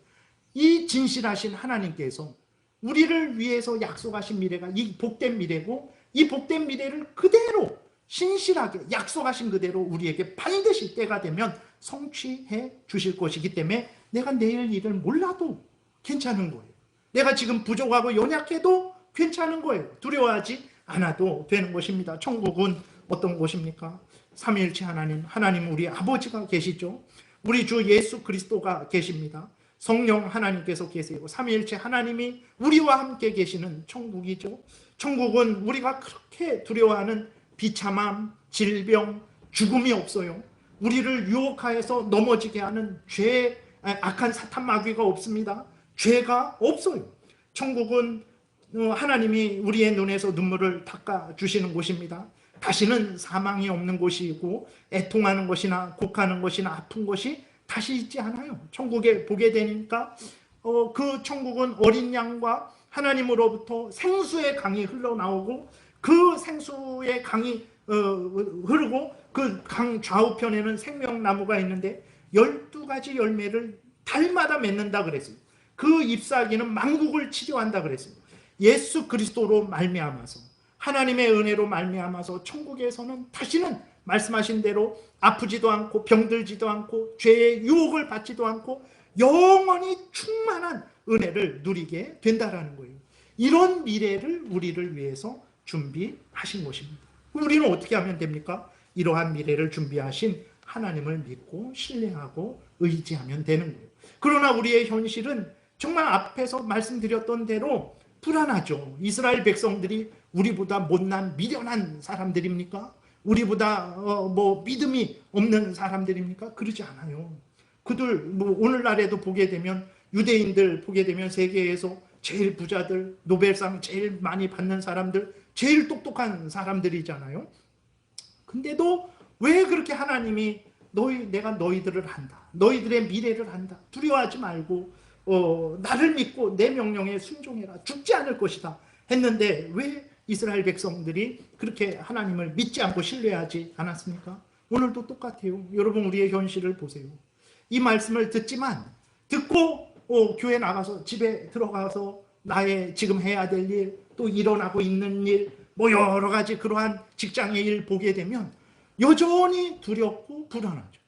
이 진실하신 하나님께서 우리를 위해서 약속하신 미래가 이 복된 미래고 이 복된 미래를 그대로 신실하게 약속하신 그대로 우리에게 반드시 때가 되면 성취해 주실 것이기 때문에 내가 내일 일을 몰라도 괜찮은 거예요. 내가 지금 부족하고 연약해도 괜찮은 거예요. 두려워하지 않아도 되는 것입니다. 천국은 어떤 곳입니까? 삼위일체 하나님 우리 아버지가 계시죠. 우리 주 예수 그리스도가 계십니다. 성령 하나님께서 계세요. 삼위일체 하나님이 우리와 함께 계시는 천국이죠. 천국은 우리가 그렇게 두려워하는 비참함, 질병, 죽음이 없어요. 우리를 유혹하여서 넘어지게 하는 죄, 악한 사탄 마귀가 없습니다. 죄가 없어요. 천국은 하나님이 우리의 눈에서 눈물을 닦아주시는 곳입니다. 다시는 사망이 없는 곳이고 애통하는 것이나 곡하는 것이나 아픈 것이 다시 있지 않아요. 천국에 보게 되니까 그 천국은 어린 양과 하나님으로부터 생수의 강이 흘러나오고 그 생수의 강이 흐르고 그 강 좌우편에는 생명나무가 있는데 12가지 열매를 달마다 맺는다 그랬어요. 그 잎사귀는 만국을 치료한다 그랬어요. 예수 그리스도로 말미암아서 하나님의 은혜로 말미암아서 천국에서는 다시는 말씀하신 대로 아프지도 않고 병들지도 않고 죄의 유혹을 받지도 않고 영원히 충만한 은혜를 누리게 된다라는 거예요. 이런 미래를 우리를 위해서 준비하신 것입니다. 우리는 어떻게 하면 됩니까? 이러한 미래를 준비하신 하나님을 믿고 신뢰하고 의지하면 되는 거예요. 그러나 우리의 현실은 정말 앞에서 말씀드렸던 대로 불안하죠. 이스라엘 백성들이 우리보다 못난 미련한 사람들입니까? 우리보다 믿음이 없는 사람들입니까? 그러지 않아요. 그들 오늘날에도 보게 되면 유대인들 보게 되면 세계에서 제일 부자들, 노벨상 제일 많이 받는 사람들, 제일 똑똑한 사람들이잖아요. 근데도 왜 그렇게 하나님이 내가 너희들을 한다, 너희들의 미래를 한다, 두려워하지 말고 나를 믿고 내 명령에 순종해라, 죽지 않을 것이다 했는데 왜 이스라엘 백성들이 그렇게 하나님을 믿지 않고 신뢰하지 않았습니까? 오늘도 똑같아요. 여러분 우리의 현실을 보세요. 이 말씀을 듣고 교회 나가서 집에 들어가서 나의 지금 해야 될 일, 또 일어나고 있는 일, 여러 가지 그러한 직장의 일 보게 되면 여전히 두렵고 불안하죠.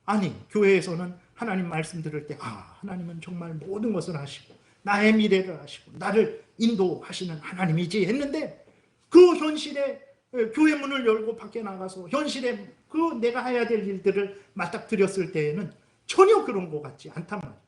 아니, 교회에서는 하나님 말씀 들을 때 하나님은 정말 모든 것을 하시고 나의 미래를 하시고 나를 인도하시는 하나님이지 했는데 그 현실에 교회 문을 열고 밖에 나가서 현실에 내가 해야 될 일들을 맞닥뜨렸을 때에는 전혀 그런 것 같지 않단 말이죠.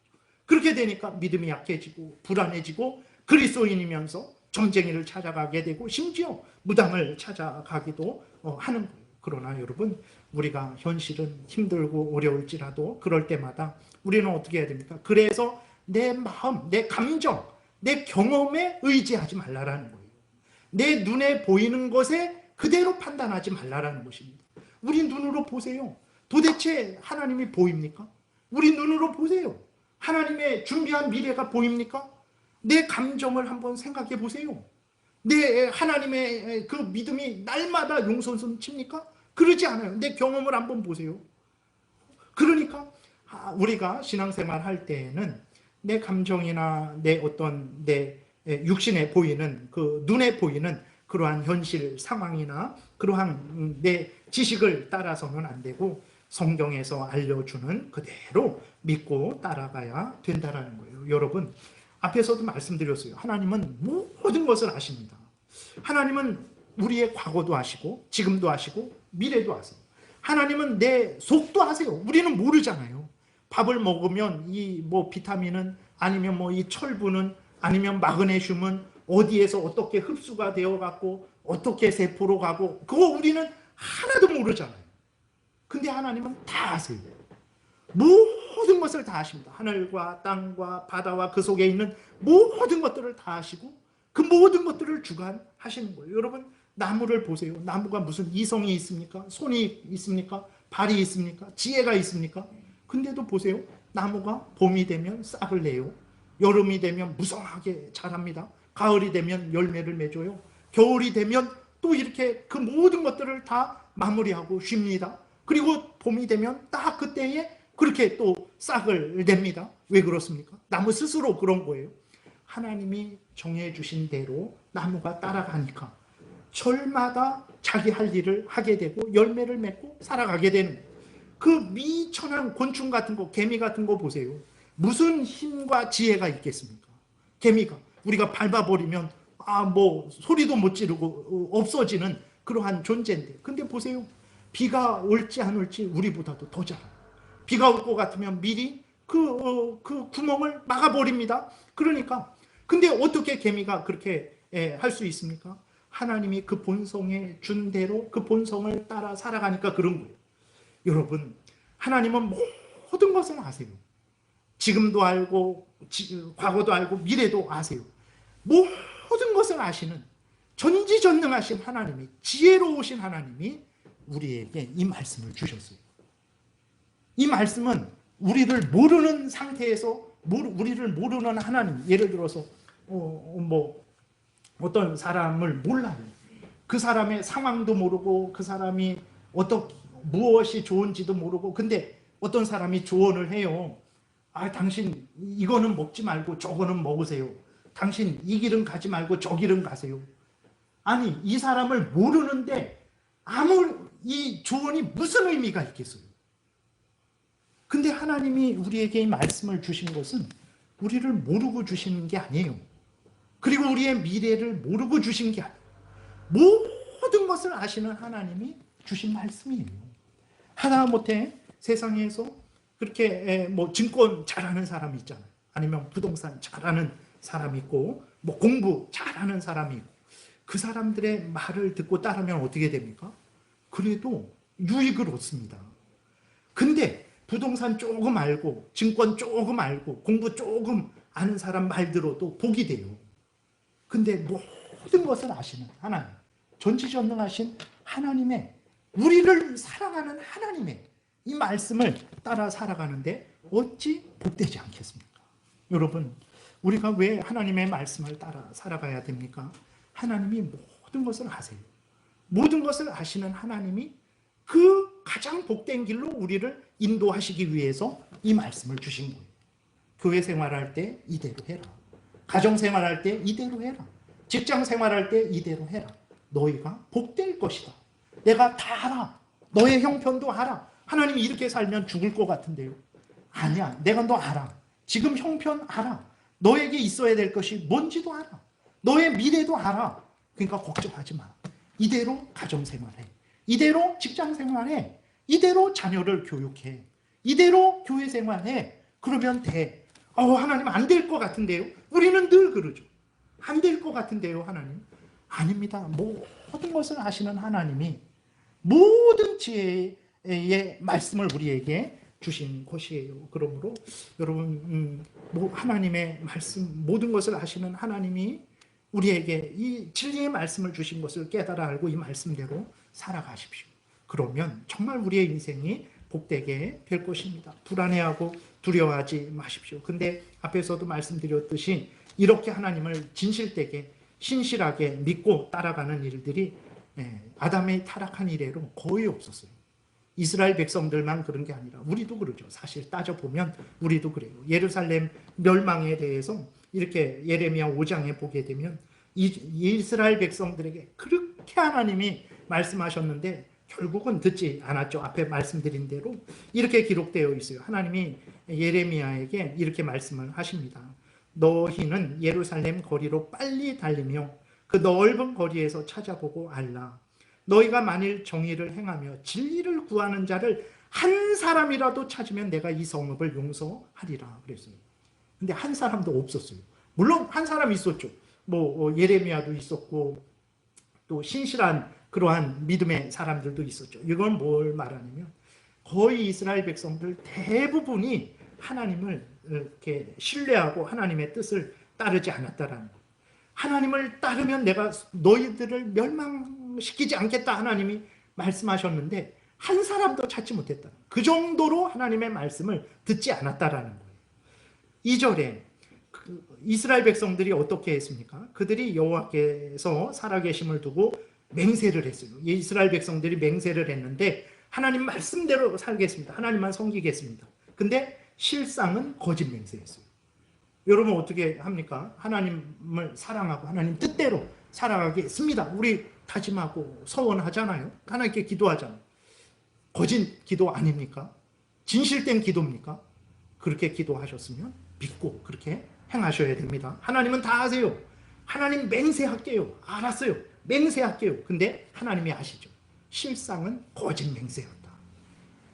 그렇게 되니까 믿음이 약해지고 불안해지고 그리스도인이면서 점쟁이를 찾아가게 되고 심지어 무당을 찾아가기도 하는 거예요. 그러나 여러분 우리가 현실은 힘들고 어려울지라도 그럴 때마다 우리는 어떻게 해야 됩니까? 그래서 내 마음, 내 감정, 내 경험에 의지하지 말라라는 거예요. 내 눈에 보이는 것에 그대로 판단하지 말라라는 것입니다. 우리 눈으로 보세요. 도대체 하나님이 보입니까? 우리 눈으로 보세요. 하나님의 준비한 미래가 보입니까? 내 감정을 한번 생각해 보세요. 내 하나님의 그 믿음이 날마다 용선선 칩니까? 그러지 않아요. 내 경험을 한번 보세요. 그러니까 우리가 신앙생활 할 때에는 내 감정이나 내 육신에 보이는 그 눈에 보이는 그러한 현실 상황이나 그러한 내 지식을 따라서는 안 되고 성경에서 알려주는 그대로 믿고 따라가야 된다는 거예요. 여러분 앞에서도 말씀드렸어요. 하나님은 모든 것을 아십니다. 하나님은 우리의 과거도 아시고 지금도 아시고 미래도 아세요. 하나님은 내 속도 아세요. 우리는 모르잖아요. 밥을 먹으면 이 비타민은 아니면 이 철분은 아니면 마그네슘은 어디에서 어떻게 흡수가 되어 갖고 어떻게 세포로 가고 그거 우리는 하나도 모르잖아요. 근데 하나님은 다 아세요. 모든 것을 다 아십니다. 하늘과 땅과 바다와 그 속에 있는 모든 것들을 다 아시고 그 모든 것들을 주관하시는 거예요. 여러분 나무를 보세요. 나무가 무슨 이성이 있습니까? 손이 있습니까? 발이 있습니까? 지혜가 있습니까? 근데도 보세요. 나무가 봄이 되면 싹을 내요. 여름이 되면 무성하게 자랍니다. 가을이 되면 열매를 맺어요. 겨울이 되면 또 이렇게 그 모든 것들을 다 마무리하고 쉽니다. 그리고 봄이 되면 딱 그때에 그렇게 또 싹을 냅니다. 왜 그렇습니까? 나무 스스로 그런 거예요. 하나님이 정해주신 대로 나무가 따라가니까 철마다 자기 할 일을 하게 되고 열매를 맺고 살아가게 되는 거예요. 그 미천한 곤충 같은 거, 개미 같은 거 보세요. 무슨 힘과 지혜가 있겠습니까? 개미가 우리가 밟아버리면 뭐 소리도 못 지르고 없어지는 그러한 존재인데, 근데 보세요. 비가 올지 안 올지 우리보다도 더 잘해요. 비가 올 것 같으면 미리 그 구멍을 막아버립니다. 그러니까 근데 어떻게 개미가 그렇게 할 수 있습니까? 하나님이 그 본성에 준 대로 그 본성을 따라 살아가니까 그런 거예요. 여러분, 하나님은 모든 것을 아세요. 지금도 알고 과거도 알고 미래도 아세요. 모든 것을 아시는 전지전능하신 하나님이, 지혜로우신 하나님이 우리에게 이 말씀을 주셨어요. 이 말씀은 우리를 모르는 상태에서 우리를 모르는 하나님, 예를 들어서 어떤 사람을 몰라요. 그 사람의 상황도 모르고 그 사람이 무엇이 좋은지도 모르고, 근데 어떤 사람이 조언을 해요. 당신 이거는 먹지 말고 저거는 먹으세요. 당신 이 길은 가지 말고 저 길은 가세요. 아니, 이 사람을 모르는데 이 조언이 무슨 의미가 있겠어요? 근데 하나님이 우리에게 이 말씀을 주신 것은 우리를 모르고 주시는 게 아니에요. 그리고 우리의 미래를 모르고 주신 게 아니에요. 모든 것을 아시는 하나님이 주신 말씀이에요. 하다못해 세상에서 그렇게 증권 잘하는 사람이 있잖아요. 아니면 부동산 잘하는 사람이 있고 공부 잘하는 사람이 있고, 그 사람들의 말을 듣고 따르면 어떻게 됩니까? 그래도 유익을 얻습니다. 근데 부동산 조금 알고 증권 조금 알고 공부 조금 아는 사람 말 들어도 복이 돼요. 근데 모든 것을 아시는 하나님, 전지전능하신 하나님의, 우리를 사랑하는 하나님의 이 말씀을 따라 살아가는데 어찌 복되지 않겠습니까? 여러분, 우리가 왜 하나님의 말씀을 따라 살아가야 됩니까? 하나님이 모든 것을 아세요. 모든 것을 아시는 하나님이 그 가장 복된 길로 우리를 인도하시기 위해서 이 말씀을 주신 거예요. 교회 생활할 때 이대로 해라. 가정 생활할 때 이대로 해라. 직장 생활할 때 이대로 해라. 너희가 복될 것이다. 내가 다 알아. 너의 형편도 알아. 하나님이 이렇게 살면 죽을 것 같은데요. 아니야. 내가 너 알아. 지금 형편 알아. 너에게 있어야 될 것이 뭔지도 알아. 너의 미래도 알아. 그러니까 걱정하지 마. 이대로 가정 생활해. 이대로 직장 생활해. 이대로 자녀를 교육해. 이대로 교회 생활해. 그러면 돼. 하나님 안 될 것 같은데요. 우리는 늘 그러죠. 안 될 것 같은데요, 하나님. 아닙니다. 모든 것을 아시는 하나님이 모든 지혜의 말씀을 우리에게 주신 것이에요. 그러므로 여러분, 하나님의 말씀, 모든 것을 아시는 하나님이 우리에게 이 진리의 말씀을 주신 것을 깨달아 알고 이 말씀대로 살아가십시오. 그러면 정말 우리의 인생이 복되게 될 것입니다. 불안해하고 두려워하지 마십시오. 근데 앞에서도 말씀드렸듯이 이렇게 하나님을 진실되게 신실하게 믿고 따라가는 일들이 아담의 타락한 이래로 거의 없었어요. 이스라엘 백성들만 그런 게 아니라 우리도 그러죠. 사실 따져보면 우리도 그래요. 예루살렘 멸망에 대해서 이렇게 예레미야 5장에 보게 되면 이스라엘 백성들에게 그렇게 하나님이 말씀하셨는데 결국은 듣지 않았죠. 앞에 말씀드린 대로 이렇게 기록되어 있어요. 하나님이 예레미야에게 이렇게 말씀을 하십니다. 너희는 예루살렘 거리로 빨리 달리며 그 넓은 거리에서 찾아보고 알라. 너희가 만일 정의를 행하며 진리를 구하는 자를 한 사람이라도 찾으면 내가 이 성읍을 용서하리라 그랬어요. 근데 한 사람도 없었어요. 물론 한 사람 있었죠. 예레미야도 있었고 또 신실한 그러한 믿음의 사람들도 있었죠. 이건 뭘 말하냐면 거의 이스라엘 백성들 대부분이 하나님을 이렇게 신뢰하고 하나님의 뜻을 따르지 않았다라는 거예요. 하나님을 따르면 내가 너희들을 멸망시키지 않겠다 하나님이 말씀하셨는데 한 사람도 찾지 못했다. 그 정도로 하나님의 말씀을 듣지 않았다라는 거예요. 2절에 이스라엘 백성들이 어떻게 했습니까? 그들이 여호와께서 살아계심을 두고 맹세를 했어요. 이스라엘 백성들이 맹세를 했는데 하나님 말씀대로 살겠습니다. 하나님만 섬기겠습니다. 근데 실상은 거짓 맹세했어요. 여러분 어떻게 합니까? 하나님을 사랑하고 하나님 뜻대로 살아가겠습니다. 우리 다짐하고 서원하잖아요. 하나님께 기도하잖아요. 거짓 기도 아닙니까? 진실된 기도입니까? 그렇게 기도하셨으면 믿고 그렇게 행하셔야 됩니다. 하나님은 다 아세요. 하나님 맹세할게요. 알았어요. 맹세할게요. 근데 하나님이 아시죠. 실상은 거짓 맹세였다.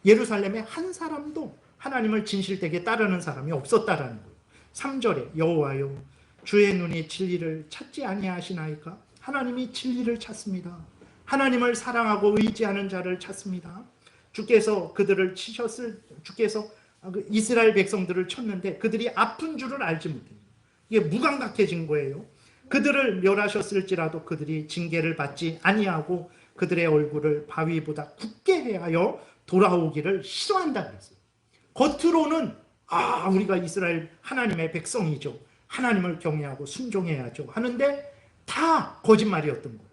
예루살렘에 한 사람도 하나님을 진실되게 따르는 사람이 없었다라는 거예요. 3절에 여호와여 주의 눈이 진리를 찾지 아니하시나이까? 하나님이 진리를 찾습니다. 하나님을 사랑하고 의지하는 자를 찾습니다. 주께서 그들을 치셨을 주께서 이스라엘 백성들을 쳤는데 그들이 아픈 줄을 알지 못해요. 이게 무감각해진 거예요. 그들을 멸하셨을지라도 그들이 징계를 받지 아니하고 그들의 얼굴을 바위보다 굳게 해하여 돌아오기를 싫어한다 그랬어요. 겉으로는 우리가 이스라엘 하나님의 백성이죠. 하나님을 경외하고 순종해야죠 하는데 다 거짓말이었던 거예요.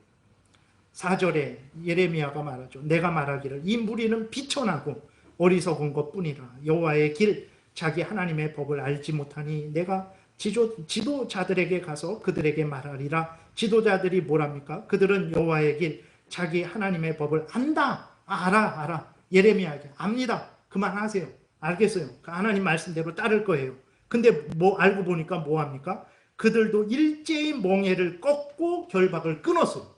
4절에 예레미야가 말하죠. 내가 말하기를 이 무리는 비천하고 어리석은 것뿐이라. 여호와의 길 자기 하나님의 법을 알지 못하니 내가 지도자들에게 가서 그들에게 말하리라. 지도자들이 뭐랍니까? 그들은 여호와의 길 자기 하나님의 법을 안다. 알아. 예레미야에게 압니다. 그만하세요. 알겠어요. 하나님 말씀대로 따를 거예요. 근데 알고 보니까 뭐합니까? 그들도 일제히 멍에를 꺾고 결박을 끊었어요.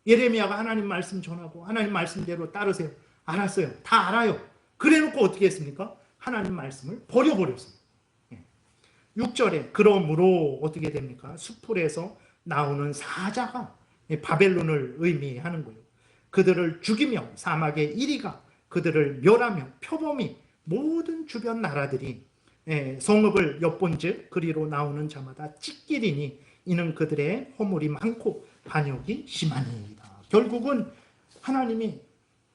예레미야가 하나님 말씀 전하고 하나님 말씀대로 따르세요. 알았어요. 다 알아요. 그래놓고 어떻게 했습니까? 하나님 말씀을 버려버렸어요. 6절에 그러므로 어떻게 됩니까? 수풀에서 나오는 사자가 바벨론을 의미하는 거예요. 그들을 죽이며 사막의 이리가 그들을 멸하며 표범이 모든 주변 나라들이 성읍을 엿본즉 그리로 나오는 자마다 찢기리니 이는 그들의 허물이 많고 반역이 심하니이다. 결국은 하나님이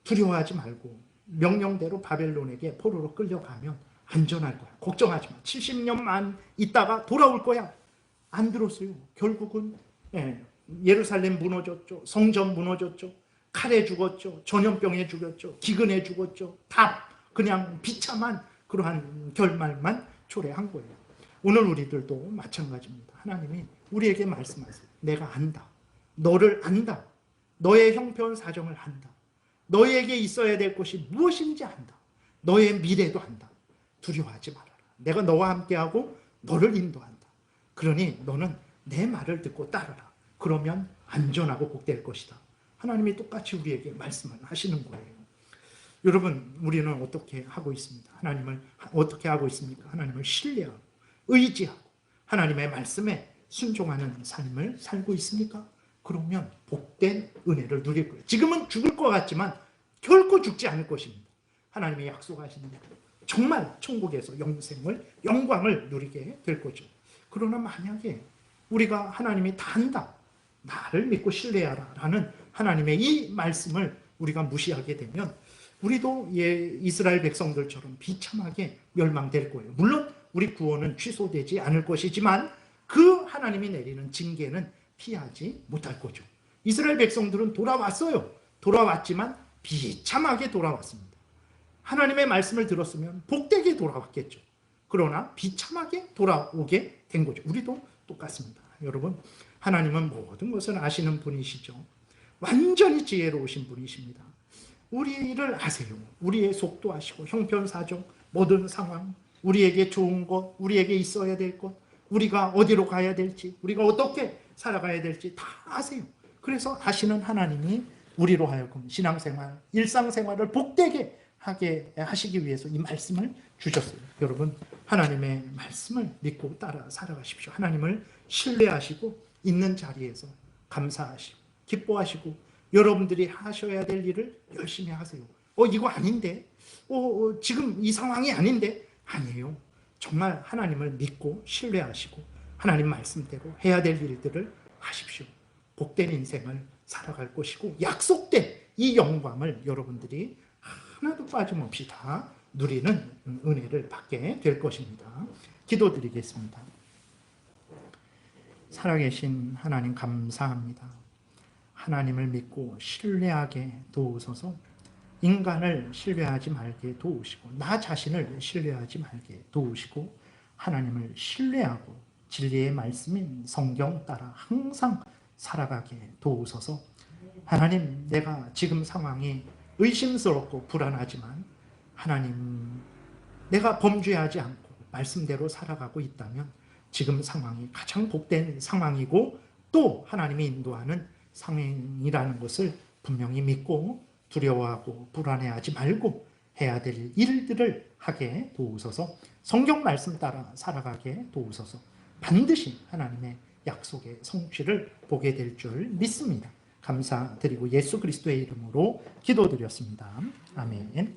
두려워하지 말고 명령대로 바벨론에게 포로로 끌려가면 안전할 거야. 걱정하지 마. 70년만 있다가 돌아올 거야. 안 들었어요. 결국은 예루살렘 무너졌죠. 성전 무너졌죠. 칼에 죽었죠. 전염병에 죽었죠. 기근에 죽었죠. 다 그냥 비참한 그러한 결말만 초래한 거예요. 오늘 우리들도 마찬가지입니다. 하나님이 우리에게 말씀하세요. 내가 안다. 너를 안다. 너의 형편 사정을 안다. 너에게 있어야 될 것이 무엇인지 안다. 너의 미래도 안다. 두려워하지 말아라. 내가 너와 함께하고 너를 인도한다. 그러니 너는 내 말을 듣고 따르라. 그러면 안전하고 복될 것이다. 하나님이 똑같이 우리에게 말씀을 하시는 거예요. 여러분, 우리는 어떻게 하고 있습니다? 하나님을 어떻게 하고 있습니까? 하나님을 신뢰하고 의지하고 하나님의 말씀에 순종하는 삶을 살고 있습니까? 그러면 복된 은혜를 누릴 거예요. 지금은 죽을 것 같지만 결코 죽지 않을 것입니다. 하나님이 약속하시는 대로 정말 천국에서 영광을 누리게 될 거죠. 그러나 만약에 우리가 하나님이 다 안다, 나를 믿고 신뢰하라 라는 하나님의 이 말씀을 우리가 무시하게 되면 우리도 이스라엘 백성들처럼 비참하게 멸망될 거예요. 물론 우리 구원은 취소되지 않을 것이지만 그 하나님이 내리는 징계는 피하지 못할 거죠. 이스라엘 백성들은 돌아왔어요. 돌아왔지만 비참하게 돌아왔습니다. 하나님의 말씀을 들었으면 복되게 돌아왔겠죠. 그러나 비참하게 돌아오게 된 거죠. 우리도 똑같습니다. 여러분, 하나님은 모든 것을 아시는 분이시죠. 완전히 지혜로우신 분이십니다. 우리를 아세요. 우리의 속도 아시고 형편사정, 모든 상황, 우리에게 좋은 것, 우리에게 있어야 될 것, 우리가 어디로 가야 될지, 우리가 어떻게 살아가야 될지 다 아세요. 그래서 아시는 하나님이 우리로 하여금 신앙생활, 일상생활을 복되게 하게 하시기 위해서 이 말씀을 주셨어요. 여러분, 하나님의 말씀을 믿고 따라 살아가십시오. 하나님을 신뢰하시고 있는 자리에서 감사하시고 기뻐하시고 여러분들이 하셔야 될 일을 열심히 하세요. 이거 아닌데? 지금 이 상황이 아닌데? 아니에요. 정말 하나님을 믿고 신뢰하시고 하나님 말씀대로 해야 될 일들을 하십시오. 복된 인생을 살아갈 것이고 약속된 이 영광을 여러분들이 하나도 빠짐없이 다 누리는 은혜를 받게 될 것입니다. 기도드리겠습니다. 살아계신 하나님 감사합니다. 하나님을 믿고 신뢰하게 도우소서. 인간을 신뢰하지 말게 도우시고 나 자신을 신뢰하지 말게 도우시고 하나님을 신뢰하고 진리의 말씀인 성경 따라 항상 살아가게 도우소서. 하나님, 내가 지금 상황이 의심스럽고 불안하지만 하나님, 내가 범죄하지 않고 말씀대로 살아가고 있다면 지금 상황이 가장 복된 상황이고 또 하나님이 인도하는 상황이라는 것을 분명히 믿고 두려워하고 불안해하지 말고 해야 될 일들을 하게 도우소서. 성경 말씀 따라 살아가게 도우소서. 반드시 하나님의 약속의 성취를 보게 될 줄 믿습니다. 감사드리고 예수 그리스도의 이름으로 기도드렸습니다. 아멘.